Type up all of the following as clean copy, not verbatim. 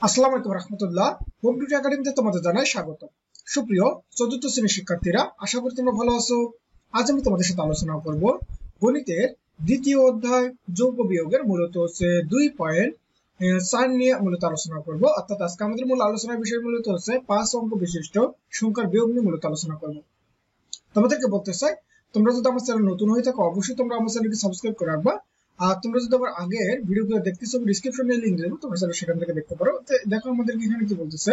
আসসালামু আলাইকুম রহমতুল্লাহ। Home tutor একাডেমিতে তোমাদের জানাই স্বাগত। সুপ্রিয় চতুর্থ শ্রেণীর শিক্ষার্থীরা, আশা করি তোমরা ভালো আছো। আজ আমি তোমাদের সাথে আলোচনা করব গণিতের দ্বিতীয় অধ্যায় যোগ বিয়োগের মূলত হচ্ছে 2.4 নিয়ে মূলত আলোচনা করব। অর্থাৎ আজকে আমাদের মূল আলোচনার বিষয় মূলত হচ্ছে 5 অঙ্ক বিশিষ্ট সংখ্যার বিয়োগ নিয়ে মূলত আলোচনা করব। তোমাদেরকে বলতে চাই, তোমরা যদি আমার চ্যানেল নতুন হয়ে থাকো অবশ্যই তোমরা আমার চ্যানেলকে সাবস্ক্রাইব করে রাখবা। আর তোমরা যদি আমার আগের ভিডিওগুলো দেখতেছো, ডিসক্রিপশনে লিংক দেবো, তোমরা সেখান থেকে দেখতে পারো। দেখো আমাদের এখানে কি বলতেছে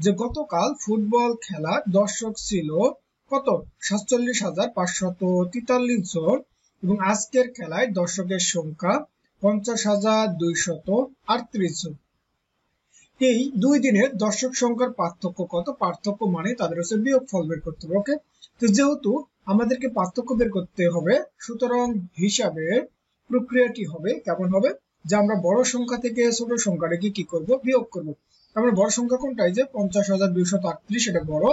যে গতকাল ফুটবল খেলার দর্শক ছিল কত 47,543 জন এবং আজকের খেলায় দর্শকের সংখ্যা 50,238 জন। এই দুই দিনের দর্শক সংখ্যার পার্থক্য কত? পার্থক্য মানে তাদের হচ্ছে বিয়োগফল বের করতে হবে। ওকে, তো যেহেতু আমাদেরকে পার্থক্য বের করতে হবে, সুতরাং হিসাবে প্রক্রিয়াটি হবে কেমন হবে যে আমরা বড় সংখ্যা থেকে ছোট সংখ্যাটাকে কি করব? বিয়োগ করব। আমরা বড় সংখ্যা কোনটা? এই যে 50,238 এটা বড়,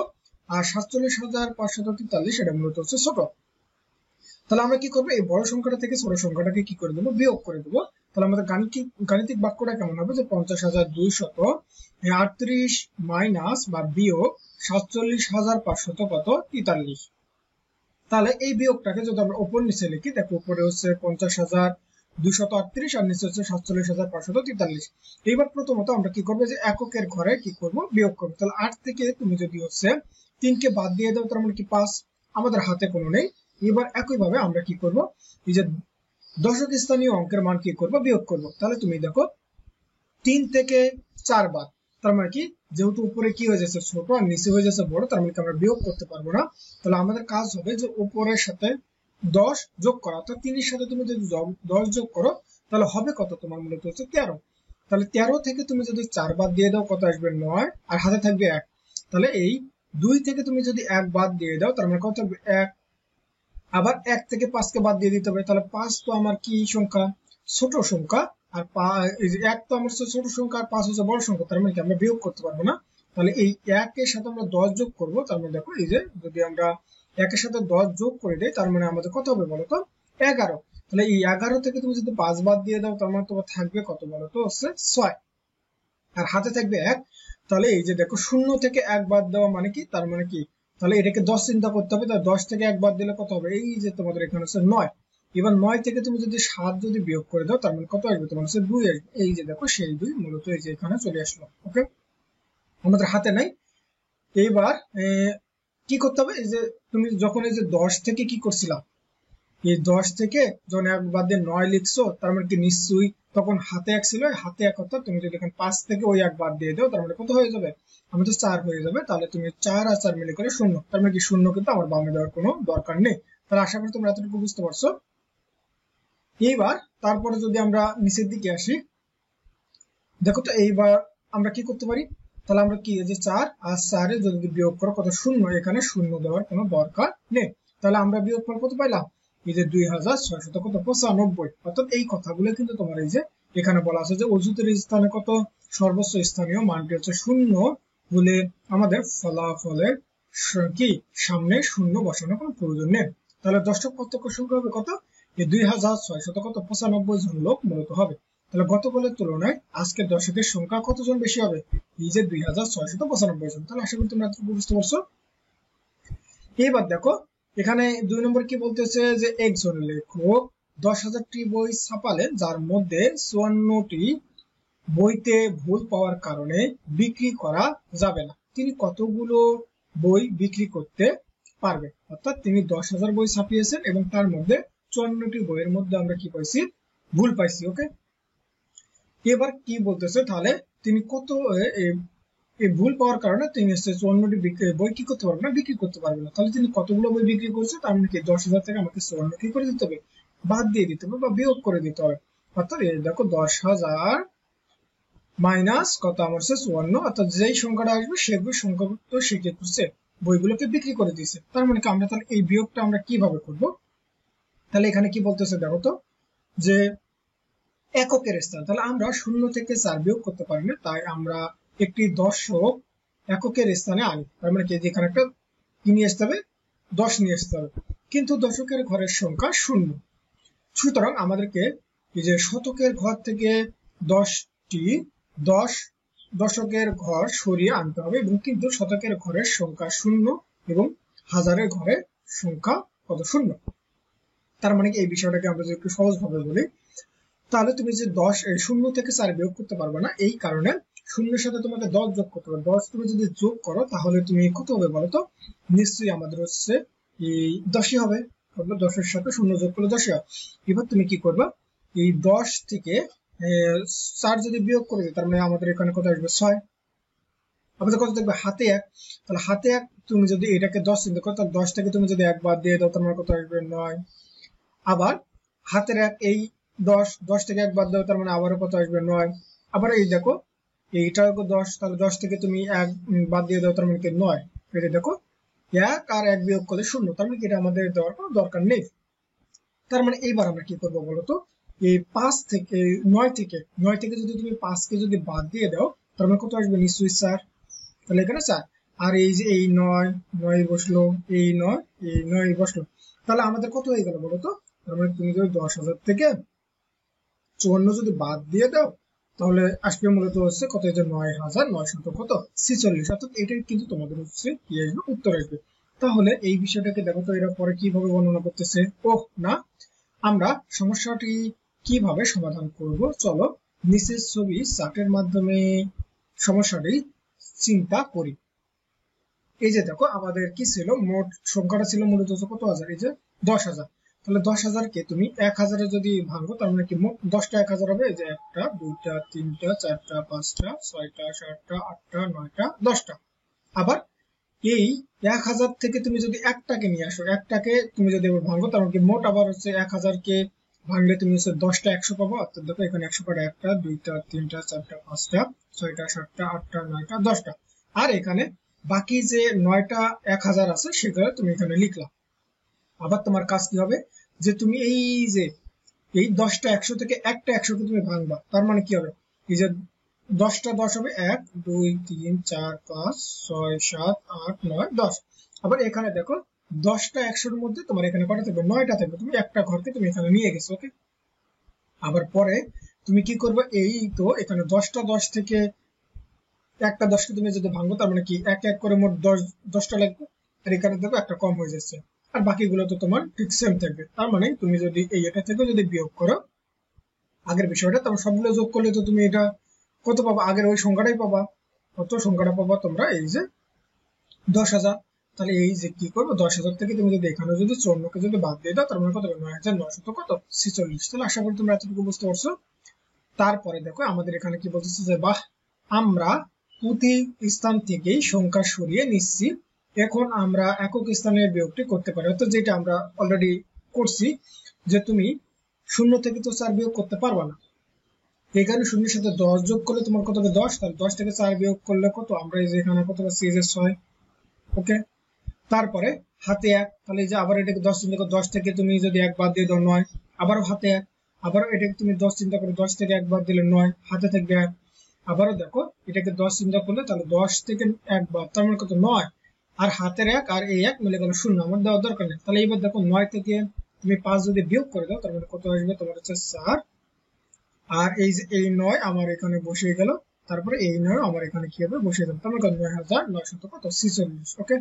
আর 47,543 এটা মূলত হচ্ছে ছোট। তাহলে আমরা কি করবো? এই বড় সংখ্যাটা থেকে ছোট সংখ্যাটাকে কি করে দেবো? বিয়োগ করে দেবো। তাহলে আমাদের গাণিতিক বাক্যটা কেমন হবে যে 50,238 মাইনাস বা বিয়োগ 47,543। তাহলে এই বিয়োগটাকে যদি আমরা উপর নিচে লিখি, দেখো উপরে হচ্ছে 50,238 আর নিচে হচ্ছে 47,543। এইবার প্রথমত আমরা কি করবো যে এককের ঘরে কি করব? বিয়োগ করবো। তাহলে 8 থেকে তুমি যদি হচ্ছে 3কে বাদ দিয়ে দাও, তার মানে কি 5, আমাদের হাতে কোনো নেই। এবার একইভাবে আমরা কি করব? এই যে দশক স্থানীয় অঙ্কের মান কি করব? বিয়োগ করব। তাহলে তুমি দেখো 3 থেকে 4 বাদ, তার মানে কি যেহেতু উপরে কি হয়ে যাচ্ছে ছোট আর নিচে হয়ে যাচ্ছে বড়, তার মানে আমরা বিয়োগ করতে পারবো না। তাহলে আমাদের কাজ হবে যে উপরের সাথে 10 যোগ করা, অর্থাৎ 3 এর সাথে তুমি যদি 10 যোগ করো তাহলে হবে কত? তোমার মূলত হচ্ছে 13। তাহলে 13 থেকে তুমি যদি 4 বাদ দিয়ে দাও কত আসবে? 9, আর হাতে থাকবে 1। তাহলে এই 2 থেকে তুমি যদি 1 বাদ দিয়ে দাও তার মানে কত থাকবে? 1। আবার 1 থেকে 5 কে বাদ দিয়ে দিতে হবে। তাহলে 5 তো আমার কি সংখ্যা? ছোট সংখ্যা। আর 1 তো আমার ছোট সংখ্যা, আর 5 হচ্ছে বড় সংখ্যা, তার মানে কি আমরা বিয়োগ করতে পারবো না। তাহলে এই 1 এর সাথে আমরা 10 যোগ করব। তার মানে দেখো এই যে যদি আমরা 1 এর সাথে 10 যোগ করে দেই তার মানে আমাদের কত হবে বলতো? 11। তাহলে এই 11 থেকে তুমি যদি 5 বাদ দিয়ে দাও তার মানে তোমার থাকবে কত বলতো? হচ্ছে 6, আর হাতে থাকবে 1। তাহলে এই যে দেখো 0 থেকে 1 বাদ দেওয়া মানে কি? তার মানে কি? তাহলে এটাকে 10 চিন্তা করতে হবে। তাহলে 10 থেকে 1 বাদ দিলে কত হবে? এই যে তোমাদের এখানে হচ্ছে 9। এবার 9 থেকে তুমি যদি 7 যদি বিয়োগ করে দাও তার মানে কত আসবে? তোমার হচ্ছে 2 আসবে। এই যে দেখো সেই 2 মূলত এই যে এখানে চলে আসলো। ওকে, আমাদের হাতে নাই। এইবার কি করতে হবে? এই যে তুমি যখন এই যে 10 থেকে কি করছিলাম, এই 10 থেকে যখন 1 বাদ দিয়ে 9 লিখছো, তার মানে কি নিশ্চয়ই তখন হাতে 1 ছিল, হাতে 1 অর্থাৎ তুমি যদি এখানে 5 থেকে ওই 1 বাদ দিয়ে দাও তার মানে কত হয়ে যাবে? আমাদের 4 হয়ে যাবে। তাহলে তুমি 4 আর 4 মিলে করে 0, তার মানে কি 0 কিন্তু আমার বামে দেওয়ার কোনো দরকার নেই। তাহলে আশা করি তোমরা এতটুকু বুঝতে পারছো। এইবার তারপরে যদি আমরা নিচের দিকে আসি, দেখো তো এইবার আমরা কি করতে পারি? তাহলে আমরা কি যে 4 আর 4 এর যদি বিয়োগ করো কত? 0। এখানে 0 দেওয়ার কোনো দরকার নেই। তাহলে আমরা বিয়োগফল কত পাইলাম? এই যে 2695। অর্থাৎ এই কথাগুলো কিন্তু তোমার এই যে এখানে বলা আছে যে অযুতের স্থানে কত? সর্বোচ্চ স্থানীয় মানটি হচ্ছে 0 হলে আমাদের ফলাফলের কি সামনে 0 বসানোর কোনো প্রয়োজন নেই। তাহলে দর্শক পার্থক্য সংখ্যা হবে কত? এই 2695 জন লোক মূলত হবে। তাহলে গতকালের তুলনায় আজকের দর্শকের সংখ্যা কতজন বেশি হবে? এই যে 2695 জন। তাহলে আশা করি তোমরা এতটুকু বুঝতে পারছো। এবার দেখো এখানে 2 নম্বর কি বলতেছে যে একজন লেখক 10,000টি বই ছাপালেন, যার মধ্যে 54টি বইতে ভুল পাওয়ার কারণে বিক্রি করা যাবে না। তিনি কতগুলো বই বিক্রি করতে পারবে? অর্থাৎ তিনি 10,000 বই ছাপিয়েছেন এবং তার মধ্যে 54টি বইয়ের মধ্যে আমরা কি পাইছি? ভুল পাইছি। ওকে, এবার কি বলতেছে? তাহলে তিনি কত এই ভুল পাওয়ার কারণে তিনি 54টি বই কি করতে পারবে না? বিক্রি করতে পারবে না। তাহলে তিনি কতগুলো বই বিক্রি করছে? তার মানে কি 10,000 থেকে আমাকে 54 কি করে দিতে হবে? বাদ দিয়ে দিতে হবে বা বিয়োগ করে দিতে হবে। অর্থাৎ এই দেখো 10,000 মাইনাস কত? আমার হচ্ছে 54, অর্থাৎ যেই সংখ্যাটা আসবে সেগুলো সংখ্যাভুক্ত সে কি করছে? বইগুলোকে বিক্রি করে দিয়েছে। তার মানে কি আমরা তাহলে এই বিয়োগটা আমরা কিভাবে করব? তাহলে এখানে কি বলতেছে দেখো তো যে এককের স্থান। তাহলে আমরা 0 থেকে 4 বিয়োগ করতে পারি না, তাই আমরা একটি দশক এককের স্থানে আনি। তার মানে কি এখানে একটা কি নিয়ে আসতে হবে? 10 নিয়ে আসতে হবে। কিন্তু দশকের ঘরের সংখ্যা 0, সুতরাং আমাদেরকে এই যে শতকের ঘর থেকে 10টি 10 দশকের ঘর সরিয়ে আনতে হবে, এবং কিন্তু শতকের ঘরের সংখ্যা 0 এবং হাজারের ঘরের সংখ্যা কত 0। তার মানে এই বিষয়টাকে আমরা যদি একটু সহজভাবে বলি, তাহলে তুমি যে 0 থেকে 4 বিয়োগ করতে পারবে না, এই কারণে 0-এর সাথে তোমাকে 10 যোগ করতে হবে। 10 তুমি যদি যোগ করো তাহলে তুমি কত হবে বলো তো? নিশ্চয়ই আমাদের হচ্ছে এই 10ই হবে। 10-এর সাথে 0 যোগ করলে 10ই হয়। এবার তুমি কি করবা, এই 10 থেকে 4 যদি বিয়োগ করে দিই, তার মানে আমাদের এখানে কত আসবে? 6। আমাদের কত দেখবে? হাতে 1। তাহলে হাতে 1 তুমি যদি এটাকে 10 চিন্তা করো, তাহলে 10 থেকে তুমি যদি 1 বাদ দিয়ে দাও, তার মানে কত আসবে? 9। আবার হাতের 1, এই 10 থেকে 1 বাদ দাও, তার মানে আবারও কত আসবে? 9। আবার এই দেখো এইটা 10, তাহলে 10 থেকে তুমি 1 বাদ দিয়ে দাও, তার মানে কি? 9। এটা দেখো 1 আর 1 বিয়োগ করলে 0, তার মানে কি এটা আমাদের দেওয়ার কোনো দরকার নেই। তার মানে এইবার আমরা কি করবো বলতো? এই 5 থেকে 9 থেকে যদি তুমি 5 কে যদি বাদ দিয়ে দাও, তার মানে কত আসবে? নিশ্চয়ই 4। তাহলে এখানে 4। আর এই যে এই 9 বসলো, এই 9 বসলো, তাহলে আমাদের কত হয়ে গেল বলতো? তার মানে তুমি যদি 10,000 থেকে 54 যদি বাদ দিয়ে দাও, তাহলে আসবে মূলত হচ্ছে কত? এই যে 9,900 কত? 46। অর্থাৎ এটাই কিন্তু তোমাদের হচ্ছে কি আসবে? উত্তর আসবে। তাহলে এই বিষয়টাকে দেখো তো এরা পরে কিভাবে বর্ণনা করতেছে। না, আমরা সমস্যাটি কিভাবে সমাধান করব, চলো নিচের ছবি চার্টের মাধ্যমে সমস্যাটি চিন্তা করি। এই যে দেখো আমাদের কি ছিল? মোট সংখ্যাটা ছিল মূলত কত হাজার? এই যে 10,000। তাহলে 10,000-কে তুমি 1,000-এ যদি ভাঙো, তার মানে কি মোট 10টা 1,000 হবে। এই যে 1টা 2টা 3টা 4টা 5টা 6টা 7টা 8টা 9টা 10টা। আবার এই 1,000 থেকে তুমি যদি একটাকে নিয়ে আসো, একটাকে তুমি যদি ভাঙো, তার মানে কি মোট আবার হচ্ছে 1,000-কে ভাঙলে তুমি হচ্ছে 10টা 100 পাবো। অর্থাৎ দেখো এখানে 100 পারে 1টা 2টা 3টা 4টা 5টা 6টা 7টা 8টা 9টা 10টা। আর এখানে বাকি যে 9টা 1,000 আছে সেগুলো তুমি এখানে লিখলা। আবার তোমার কাজ কি হবে, যে তুমি এই যে এই 10টা 100 থেকে একটা 100-কে তুমি ভাঙবা। তার মানে কি হবে? এই যে 10টা 10 হবে 1 2 3 4 5 6 7 8 9 10। আবার এখানে দেখো 10টা 100-এর মধ্যে তোমার এখানে কটা থাকবে? 9টা থাকবে। তুমি একটা ঘরকে তুমি এখানে নিয়ে গেছো। ওকে, আবার পরে তুমি কি করবে? এই তো এখানে 10টা 10 থেকে একটা 10কে তুমি যদি ভাঙবো, তার মানে কি এক এক করে মোট 10টা লাগবে। আর এখানে দেখো একটা কম হয়ে যাচ্ছে, আর বাকিগুলো তো তোমার ঠিক সেম থাকবে। তার মানে তুমি যদি এই এটা থেকে যদি বিয়োগ করো আগের বিষয়টা, তারপর সবগুলো যোগ করলে তো তুমি এটা কত পাবা? আগের ওই সংখ্যাটাই পাবা। কত সংখ্যাটা পাবা তোমরা? এই যে 10,000। তাহলে এই যে কি করবো? 10,000 থেকে তুমি যদি এখানে যদি 54-কে যদি বাদ দিয়ে দাও, তার মানে কত হবে? 9,900 কত? 46। তাহলে আশা করি তোমরা এতটুকু বুঝতে পারছো। তারপরে দেখো আমাদের এখানে কি বলতেছে, যে বাহ, আমরা প্রতি স্থান থেকেই সংখ্যা সরিয়ে নিচ্ছি, এখন আমরা একক স্থানের বিয়োগটি করতে পারি। অর্থাৎ যেটা আমরা অলরেডি করছি, যে তুমি 0 থেকে তো 4 বিয়োগ করতে পারবা না। এখানে 0-এর সাথে 10 যোগ করলে তোমার কত হবে? 10। তাহলে 10 থেকে 4 বিয়োগ করলে কত? আমরা এই যে এখানে কত পাচ্ছি? এই যে 6। ওকে, তারপরে হাতে 1। তাহলে এই যে আবার এটাকে 10 চিন্তা করো, 10 থেকে তুমি যদি 1 বাদ দিয়ে দাও 9। আবারও হাতে 1। আবারও এটাকে তুমি 10 চিন্তা করো, 10 থেকে 1 বাদ দিলে 9, হাতে থাকবে 1। আবারও দেখো এটাকে 10 চিন্তা করলে, তাহলে 10 থেকে 1 বাদ, তার মানে কত? 9। আর হাতের 1 আর এই 1 মিলে গেল 0, আমার দেওয়ার দরকার নেই। তাহলে এবার দেখো 9 থেকে তুমি 5 যদি বিয়োগ করে দাও, তার মানে কত আসবে? তোমার হচ্ছে 4। আর এই যে এই 9 আমার এখানে বসিয়ে গেল, তারপরে এই 9 আমার এখানে কি হবে? বসিয়ে দেবো। তার মানে কত? 9,900 কত? 46। ওকে,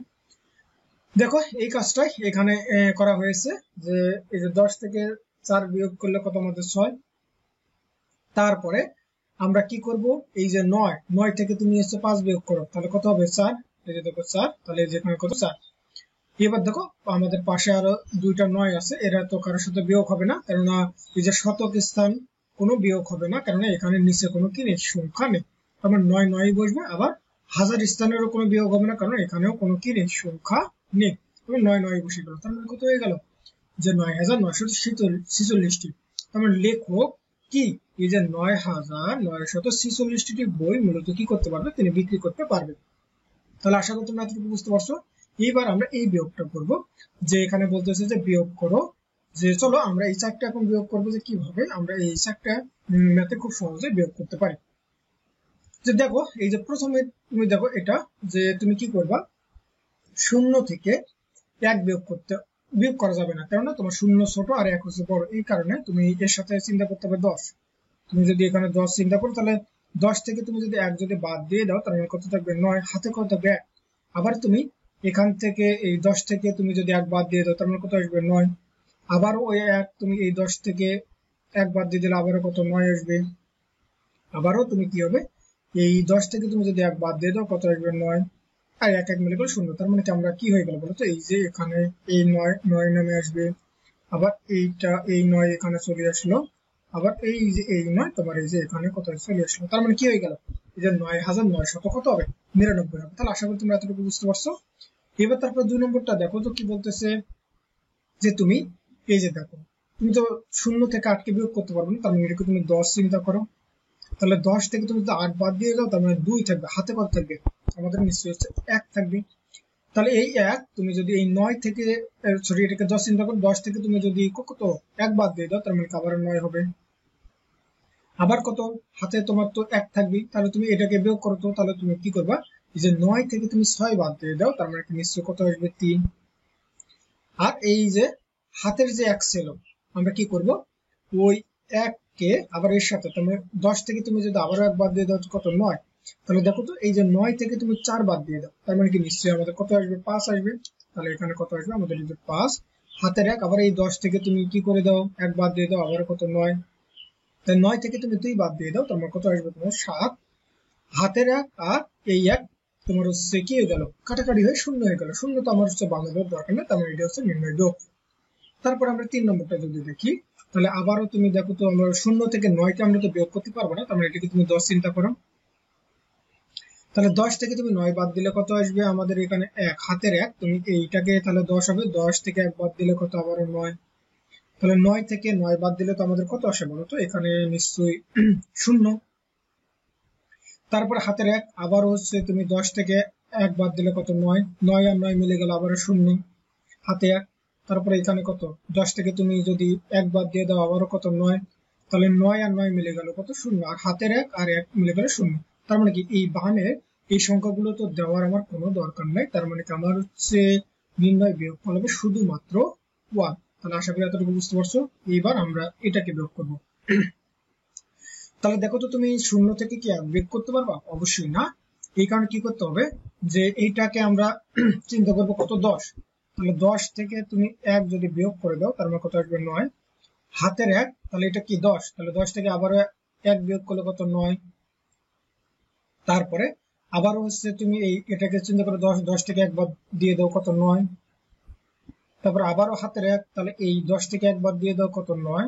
দেখো এই কাজটাই এখানে করা হয়েছে, যে এই যে 10 থেকে 4 বিয়োগ করলে কত? আমাদের 6। তারপরে আমরা কি করব? এই যে 9 থেকে তুমি হচ্ছে 5 বিয়োগ করো, তাহলে কত হবে? 4। এই যে দেখো 4, তাহলে যেখানে কত? 4। এবার দেখো আমাদের পাশে আরো 2টা 9 আছে, এরা তো কারোর সাথে বিয়োগ হবে না, কেননা এই যে শতক স্থান কোনো বিয়োগ হবে না, কেননা এখানে নিচে কোনো কি নেই? সংখ্যা নেই। তারপর 9 বসবে। আবার হাজার স্থানেরও কোনো বিয়োগ হবে না, কারণ এখানেও কোনো কি নেই? সংখ্যা নেই। 9 বসে গেল। তার মানে কত হয়ে গেল? যে 9,946টি। তার মানে লেখক কি এই যে 9,946টি বই মূলত কি করতে পারবে? তিনি বিক্রি করতে পারবে। তাহলে আশা করি তোমরা এতটুকু বুঝতে পারছো। এইবার আমরা এই বিয়োগটা করব, যে এখানে বলতেছে যে বিয়োগ করো, যে চলো আমরা এই 4টা এখন বিয়োগ করবো, যে কিভাবে আমরা এই 4টা ম্যাথে খুব সহজে বিয়োগ করতে পারি। যে দেখো এই যে প্রথমে তুমি দেখো এটা, যে তুমি কি করবা? 0 থেকে 1 বিয়োগ করা যাবে না, কেননা তোমার 0 ছোট আর 1 হচ্ছে বড়। এই কারণে তুমি এর সাথে চিন্তা করতে হবে 10। তুমি যদি এখানে 10 চিন্তা করো, তাহলে 10 থেকে তুমি যদি 1 যদি বাদ দিয়ে দাও তার মানে কত থাকবে 9, হাতে কত থাকবে 1। আবার তুমি এখান থেকে এই 10 থেকে তুমি যদি 1 বাদ দিয়ে দাও তার মানে কত আসবে 9। আবারও ওই 1 তুমি এই 10 থেকে 1 বাদ দিয়ে দিলে আবারও কত 9 আসবে। আবারও তুমি কি হবে এই 10 থেকে তুমি যদি 1 বাদ দিয়ে দাও কত আসবে 9, আর 1 1 মিলে গেল 0। তার মানে কি আমরা কি হয়ে গেল বলতো, এই যে এখানে এই 9 নামে আসবে, আবার এইটা এই 9 এখানে চলে আসলো, আবার এই যে এই 9 তোমার এই যে এখানে কত চলে আসলো। তার মানে কি হয়ে গেল, এই যে 9900 কত হবে 99 হবে। তাহলে আশা করি তোমরা এতটুকু বুঝতে পারছো। এবার তারপর 2 নম্বরটা দেখো তো কি বলতেছে, যে তুমি এই যে দেখো তুমি তো 0 থেকে 8 কে বিয়োগ করতে পারবে না, তার মানে এটাকে তুমি 10 চিন্তা করো। তাহলে 10 থেকে তুমি যদি 8 বাদ দিয়ে দাও তার মানে 2 থাকবে, হাতে কত থাকবে আমাদের নিশ্চয়ই হচ্ছে 1 থাকবে। তাহলে এই 1 তুমি যদি এই 9 থেকে সরি এটাকে 10 চিন্তা করো, 10 থেকে তুমি যদি কত 1 বাদ দিয়ে দাও তার মানে আবার 9 হবে। আবার কত হাতে তোমার তো 1 থাকবে, তাহলে তুমি এটাকে বিয়োগ করো, তো তাহলে তুমি কি করবা, এই যে 9 থেকে তুমি 6 বাদ দিয়ে দাও তার মানে নিশ্চয়ই কত আসবে 3। আর এই যে হাতের যে 1 ছিল আমরা কি করব, ওই 1 কে আবার এর সাথে তুমি 10 থেকে তুমি যদি আবার 1 বাদ দিয়ে দাও কত 9। তাহলে দেখো তো এই যে 9 থেকে তুমি 4 বাদ দিয়ে দাও তার মানে কি নিশ্চয়ই আমাদের কত আসবে 5 আসবে। তাহলে এখানে কত আসবে আমাদের এই যে 5, হাতের 1 আবার এই 10 থেকে তুমি কি করে দাও 1 বাদ দিয়ে দাও আবার কত 9। তাই 9 থেকে তুমি 2 বাদ দিয়ে দাও তোমার কত আসবে তোমার 7, হাতের 1 আর এই 1 তোমার হচ্ছে কি হয়ে গেল কাটাকাটি হয়ে 0 হয়ে গেল। 0 তো আমার হচ্ছে বাংলাদেশের দরকার নেই, তার মানে এটা হচ্ছে নির্ণয় যোগ। তারপর আমরা 3 নম্বরটা যদি দেখি, তাহলে আবারও তুমি দেখো তো আমরা 0 থেকে 9 কে আমরা তো বিয়োগ করতে পারবো না, তার মানে এটাকে তুমি 10 চিন্তা করো। তাহলে 10 থেকে তুমি 9 বাদ দিলে কত আসবে আমাদের এখানে 1, হাতের 1 তুমি এইটাকে তাহলে 10 হবে, 10 থেকে 1 বাদ দিলে কত আবার 9। তাহলে 9 থেকে 9 বাদ দিলে তো আমাদের কত আসে বলো তো, এখানে নিশ্চয়ই 0। তারপর হাতের 1 আবার হচ্ছে তুমি 10 থেকে 1 বাদ দিলে কত 9, 9 আর 9 মিলে গেল আবার 0, হাতে 1। তারপরে এখানে কত 10 থেকে তুমি যদি 1 বাদ দিয়ে দাও আবারও কত 9, তাহলে 9 আর 9 মিলে গেল কত 0, আর হাতের 1 আর 1 মিলে গেল 0। তার মানে কি এই বাহানের এই সংখ্যাগুলো তো দেওয়ার আমার কোনো দরকার নাই, তার মানে কি আমার হচ্ছে নির্ণয় বিয়োগফল হবে শুধুমাত্র 1। তাহলে আশা করি এতটুকু বুঝতে পারছো। এবার আমরা এটাকে বিয়োগ করব। তাহলে দেখো তো তুমি 0 থেকে কি বিয়োগ করতে পারবা, অবশ্যই না। এই কারণে কি করতে হবে, যে এইটাকে আমরা চিন্তা করবো কত 10। তাহলে 10 থেকে তুমি 1 যদি বিয়োগ করে দাও তার মানে কত আসবে 9, হাতের 1 তাহলে এটা কি 10, তাহলে 10 থেকে আবার 1 বিয়োগ করলে কত 9। তারপরে আবারও হচ্ছে তুমি এই এটাকে চিন্তা করে 10 থেকে 1 বাদ দিয়ে দাও কত 9। তারপর আবারও হাতের 1, তাহলে এই 10 থেকে 1 বাদ দিয়ে দাও কত 9,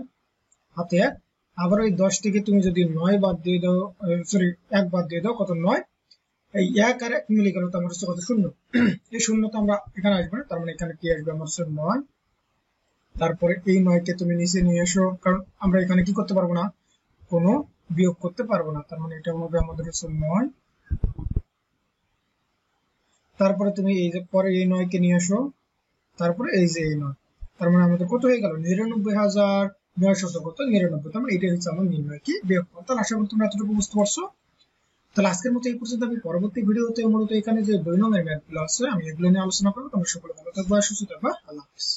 হাতে 1। আবার ওই 10 থেকে তুমি যদি 9 বাদ দিয়ে দাও সরি 1 বাদ দিয়ে দাও কত 9, এই 1 আর 1 মিলে গেল তো আমার হচ্ছে কত 0। এই 0 তো আমরা এখানে আসবে না, তার মানে এখানে কি আসবে আমার হচ্ছে 9। তারপরে এই 9 কে তুমি নিচে নিয়ে এসো, কারণ আমরা এখানে কি করতে পারবো না, কোনো বিয়োগ করতে পারবো না, তার মানে এটা হবে আমাদের হচ্ছে 9। তারপরে তুমি এই যে পরে এই 9 কে নিয়ে এসো, তারপরে এই যে এই 9, তার মানে আমাদের কত হয়ে গেল 99,900 কত 99। তার মানে এটাই হচ্ছে আমার নির্ণয় কি বিয়োগফল। তাহলে আশা করি তোমরা এতটুকু বুঝতে পারছো। তাহলে আজকের মতো এই পর্যন্ত। আমি পরবর্তী ভিডিওতে মূলত এখানে যে 2 নম্বরের ম্যাথগুলো আছে আমি এগুলো নিয়ে আলোচনা করবো। তোমরা সকলে ভালো থাকবা, সুস্থ থাকবা, আল্লাহ হাফেজ।